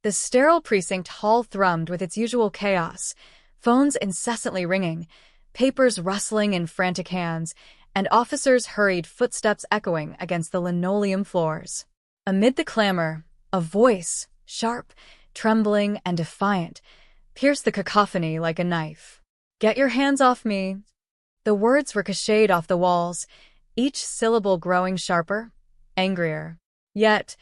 The sterile precinct hall thrummed with its usual chaos, phones incessantly ringing, papers rustling in frantic hands, and officers' hurried footsteps echoing against the linoleum floors. Amid the clamor, a voice, sharp, trembling, and defiant, pierced the cacophony like a knife. "Get your hands off me!" The words ricocheted off the walls, each syllable growing sharper, angrier. Yet,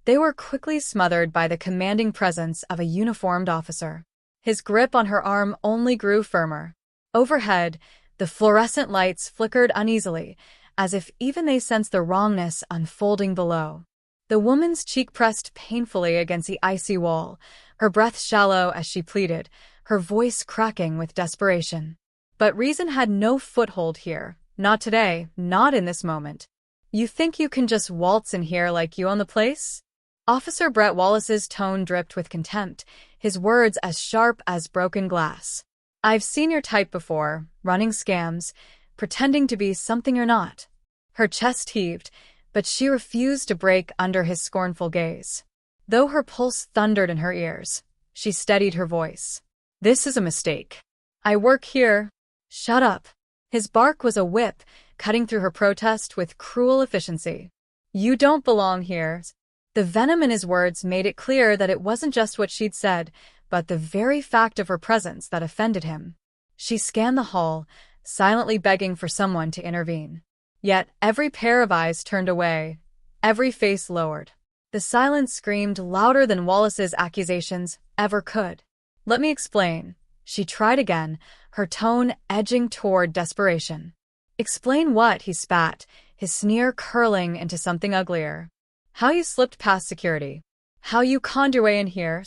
they were quickly smothered by the commanding presence of a uniformed officer. His grip on her arm only grew firmer. Overhead, the fluorescent lights flickered uneasily, as if even they sensed the wrongness unfolding below. The woman's cheek pressed painfully against the icy wall, her breath shallow as she pleaded, her voice cracking with desperation. But reason had no foothold here. Not today, not in this moment. "You think you can just waltz in here like you own the place?" Officer Brett Wallace's tone dripped with contempt, his words as sharp as broken glass. "I've seen your type before, running scams, pretending to be something you're not." Her chest heaved, but she refused to break under his scornful gaze. Though her pulse thundered in her ears, she steadied her voice. "This is a mistake. I work here." "Shut up." His bark was a whip, cutting through her protest with cruel efficiency. "You don't belong here." The venom in his words made it clear that it wasn't just what she'd said, but the very fact of her presence that offended him. She scanned the hall, silently begging for someone to intervene. Yet every pair of eyes turned away, every face lowered. The silence screamed louder than Wallace's accusations ever could. "Let me explain." She tried again, her tone edging toward desperation. "Explain what?" he spat, his sneer curling into something uglier. "How you slipped past security. How you conned your way in here."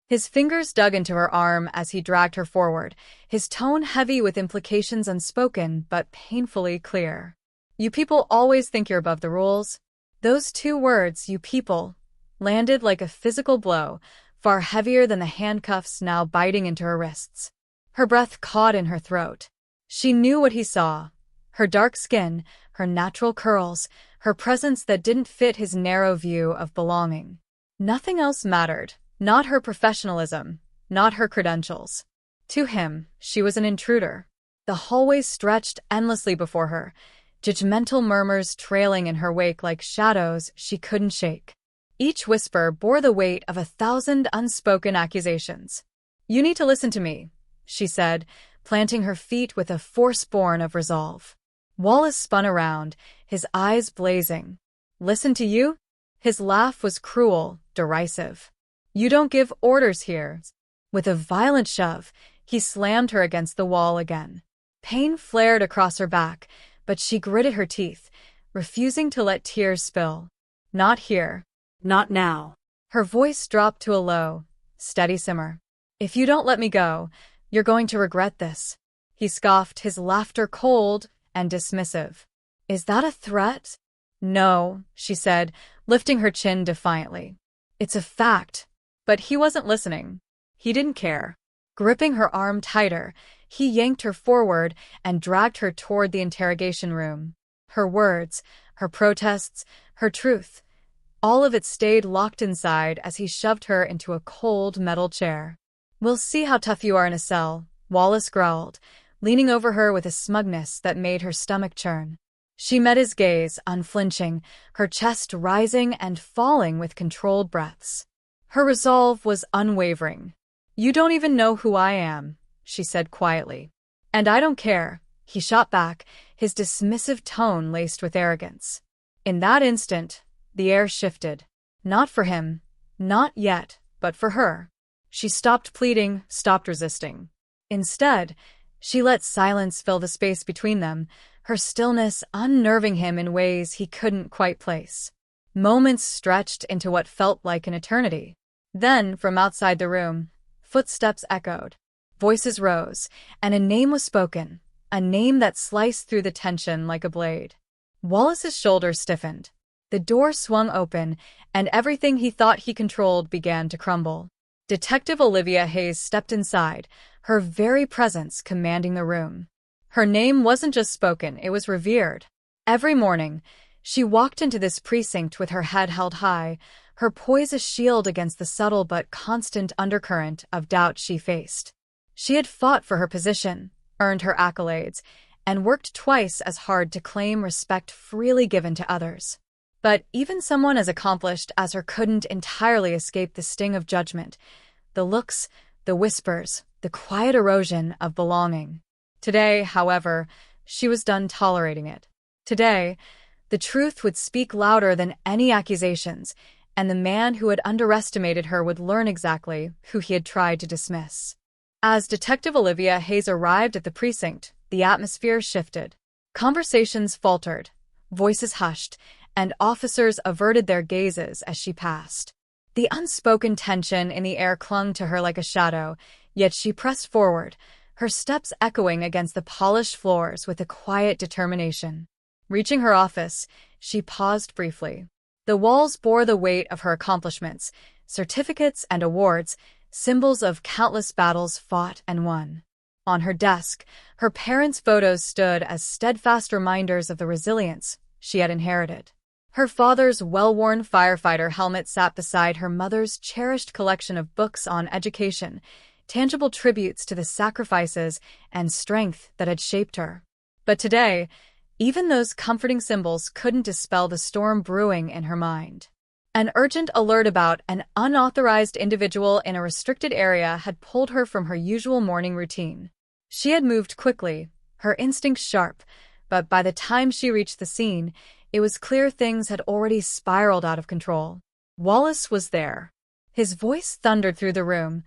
His fingers dug into her arm as he dragged her forward, his tone heavy with implications unspoken but painfully clear. "You people always think you're above the rules." Those two words, "you people," landed like a physical blow, far heavier than the handcuffs now biting into her wrists. Her breath caught in her throat. She knew what he saw. Her dark skin, her natural curls, her presence that didn't fit his narrow view of belonging. Nothing else mattered, not her professionalism, not her credentials. To him, she was an intruder. The hallways stretched endlessly before her, judgmental murmurs trailing in her wake like shadows she couldn't shake. Each whisper bore the weight of 1,000 unspoken accusations. "You need to listen to me," she said, planting her feet with a force born of resolve. Wallace spun around, his eyes blazing. "Listen to you?" His laugh was cruel, derisive. "You don't give orders here." With a violent shove, he slammed her against the wall again. Pain flared across her back, but she gritted her teeth, refusing to let tears spill. "Not here. Not now." Her voice dropped to a low, steady simmer. "If you don't let me go, you're going to regret this." He scoffed, his laughter cold and dismissive. "Is that a threat?" "No," she said, lifting her chin defiantly. "It's a fact." But he wasn't listening. He didn't care. Gripping her arm tighter, he yanked her forward and dragged her toward the interrogation room. Her words, her protests, her truth, all of it stayed locked inside as he shoved her into a cold metal chair. "We'll see how tough you are in a cell," Wallace growled, leaning over her with a smugness that made her stomach churn. She met his gaze, unflinching, her chest rising and falling with controlled breaths. Her resolve was unwavering. "You don't even know who I am," she said quietly. "And I don't care," he shot back, his dismissive tone laced with arrogance. In that instant, the air shifted. Not for him, not yet, but for her. She stopped pleading, stopped resisting. Instead, she let silence fill the space between them, her stillness unnerving him in ways he couldn't quite place. Moments stretched into what felt like an eternity. Then, from outside the room, footsteps echoed. Voices rose, and a name was spoken, a name that sliced through the tension like a blade. Wallace's shoulders stiffened. The door swung open, and everything he thought he controlled began to crumble. Detective Olivia Hayes stepped inside, her very presence commanding the room. Her name wasn't just spoken, it was revered. Every morning, she walked into this precinct with her head held high, her poise a shield against the subtle but constant undercurrent of doubt she faced. She had fought for her position, earned her accolades, and worked twice as hard to claim respect freely given to others. But even someone as accomplished as her couldn't entirely escape the sting of judgment, the looks, the whispers, the quiet erosion of belonging. Today, however, she was done tolerating it. Today, the truth would speak louder than any accusations, and the man who had underestimated her would learn exactly who he had tried to dismiss. As Detective Olivia Hayes arrived at the precinct, the atmosphere shifted. Conversations faltered, voices hushed, and officers averted their gazes as she passed. The unspoken tension in the air clung to her like a shadow, yet she pressed forward, her steps echoing against the polished floors with a quiet determination. Reaching her office, she paused briefly. The walls bore the weight of her accomplishments, certificates and awards, symbols of countless battles fought and won. On her desk, her parents' photos stood as steadfast reminders of the resilience she had inherited. Her father's well-worn firefighter helmet sat beside her mother's cherished collection of books on education, tangible tributes to the sacrifices and strength that had shaped her. But today, even those comforting symbols couldn't dispel the storm brewing in her mind. An urgent alert about an unauthorized individual in a restricted area had pulled her from her usual morning routine. She had moved quickly, her instincts sharp, but by the time she reached the scene, it was clear things had already spiraled out of control. Wallace was there. His voice thundered through the room,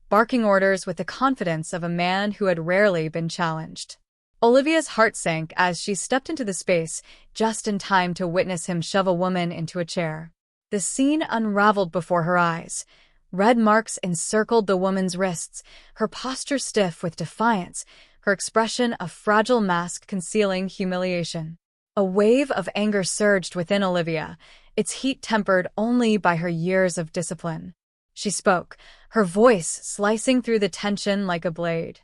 barking orders with the confidence of a man who had rarely been challenged. Olivia's heart sank as she stepped into the space, just in time to witness him shove a woman into a chair. The scene unraveled before her eyes. Red marks encircled the woman's wrists, her posture stiff with defiance, her expression a fragile mask concealing humiliation. A wave of anger surged within Olivia, its heat tempered only by her years of discipline. She spoke, her voice slicing through the tension like a blade.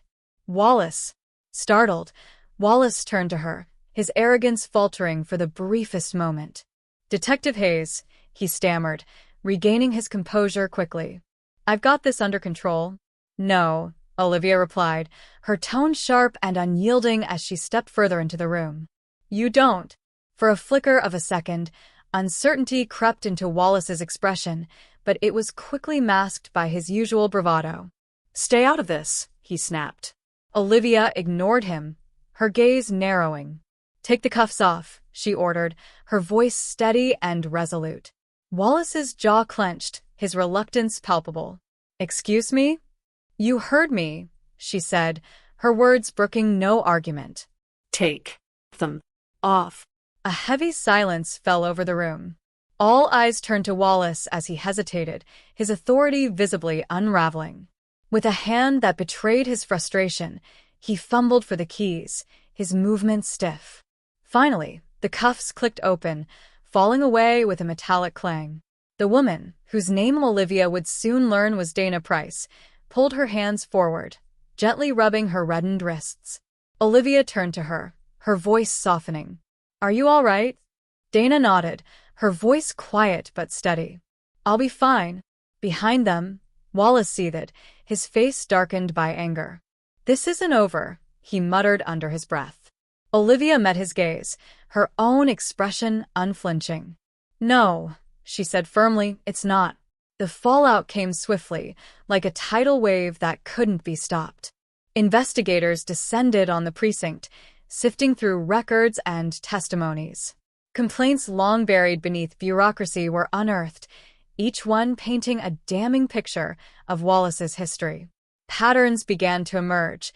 "Wallace." Startled, Wallace turned to her, his arrogance faltering for the briefest moment. "Detective Hayes," he stammered, regaining his composure quickly. "I've got this under control." "No," Olivia replied, her tone sharp and unyielding as she stepped further into the room. "You don't." For a flicker of a second, uncertainty crept into Wallace's expression, but it was quickly masked by his usual bravado. "Stay out of this," he snapped. Olivia ignored him, her gaze narrowing. "Take the cuffs off," she ordered, her voice steady and resolute. Wallace's jaw clenched, his reluctance palpable. "Excuse me?" "You heard me," she said, her words brooking no argument. "Take them off." A heavy silence fell over the room. All eyes turned to Wallace as he hesitated, his authority visibly unraveling. With a hand that betrayed his frustration, he fumbled for the keys, his movements stiff. Finally, the cuffs clicked open, falling away with a metallic clang. The woman, whose name Olivia would soon learn was Dana Price, pulled her hands forward, gently rubbing her reddened wrists. Olivia turned to her, her voice softening. "Are you all right?" Dana nodded, her voice quiet but steady. "I'll be fine." Behind them, Wallace seethed, his face darkened by anger. "This isn't over," he muttered under his breath. Olivia met his gaze, her own expression unflinching. "No," she said firmly, "it's not." The fallout came swiftly, like a tidal wave that couldn't be stopped. Investigators descended on the precinct, sifting through records and testimonies. Complaints long buried beneath bureaucracy were unearthed, each one painting a damning picture of Wallace's history. Patterns began to emerge,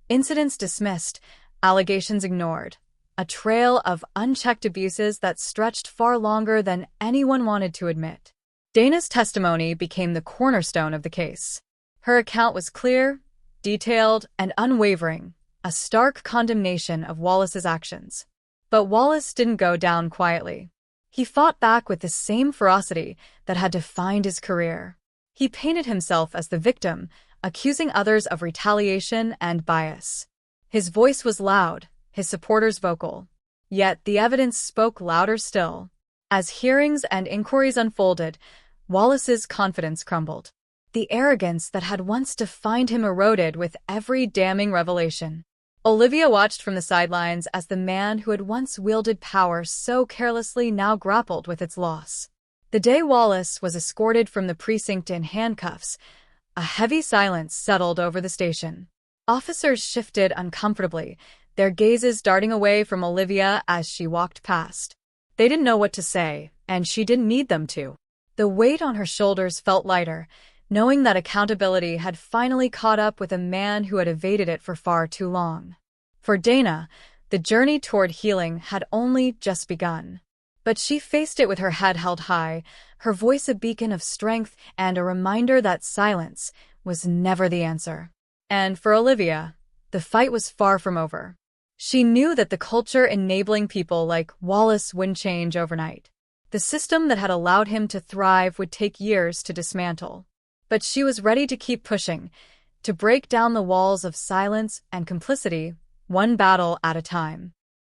incidents dismissed, allegations ignored, a trail of unchecked abuses that stretched far longer than anyone wanted to admit. Dana's testimony became the cornerstone of the case. Her account was clear, detailed, and unwavering, a stark condemnation of Wallace's actions. But Wallace didn't go down quietly. He fought back with the same ferocity that had defined his career. He painted himself as the victim, accusing others of retaliation and bias. His voice was loud, his supporters vocal. Yet the evidence spoke louder still. As hearings and inquiries unfolded, Wallace's confidence crumbled. The arrogance that had once defined him eroded with every damning revelation. Olivia watched from the sidelines as the man who had once wielded power so carelessly now grappled with its loss. The day Wallace was escorted from the precinct in handcuffs, a heavy silence settled over the station. Officers shifted uncomfortably, their gazes darting away from Olivia as she walked past. They didn't know what to say, and she didn't need them to. The weight on her shoulders felt lighter, knowing that accountability had finally caught up with a man who had evaded it for far too long. For Dana, the journey toward healing had only just begun. But she faced it with her head held high, her voice a beacon of strength and a reminder that silence was never the answer. And for Olivia, the fight was far from over. She knew that the culture enabling people like Wallace wouldn't change overnight. The system that had allowed him to thrive would take years to dismantle. But she was ready to keep pushing, to break down the walls of silence and complicity, one battle at a time.